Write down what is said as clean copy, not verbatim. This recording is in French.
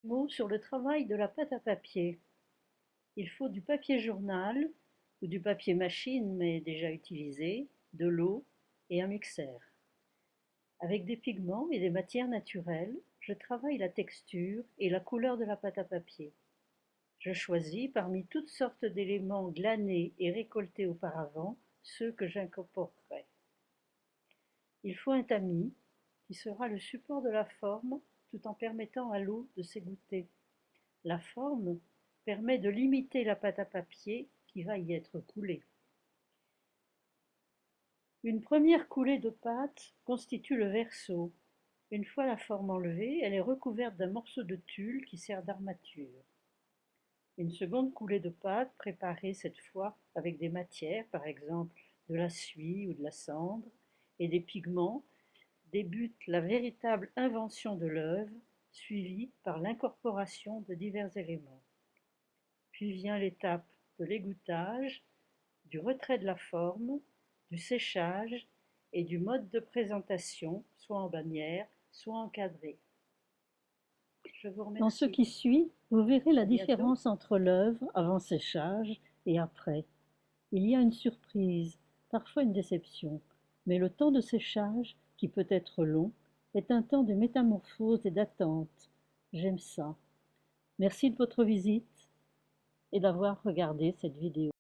Mot sur le travail de la pâte à papier. Il faut du papier journal ou du papier machine mais déjà utilisé, de l'eau et un mixeur. Avec des pigments et des matières naturelles, je travaille la texture et la couleur de la pâte à papier. Je choisis parmi toutes sortes d'éléments glanés et récoltés auparavant ceux que j'incorporerai. Il faut un tamis qui sera le support de la forme tout en permettant à l'eau de s'égoutter. La forme permet de limiter la pâte à papier qui va y être coulée. Une première coulée de pâte constitue le verso. Une fois la forme enlevée, elle est recouverte d'un morceau de tulle qui sert d'armature. Une seconde coulée de pâte, préparée cette fois avec des matières, par exemple de la suie ou de la cendre, et des pigments, débute la véritable invention de l'œuvre, suivie par l'incorporation de divers éléments. Puis vient l'étape de l'égouttage, du retrait de la forme, du séchage et du mode de présentation, soit en bannière, soit encadré. Je vous remercie. Dans ce qui suit, vous verrez la À bientôt. différence entre l'œuvre avant séchage et après. Il y a une surprise, parfois une déception, mais le temps de séchage, qui peut être long, est un temps de métamorphose et d'attente. J'aime ça. Merci de votre visite et d'avoir regardé cette vidéo.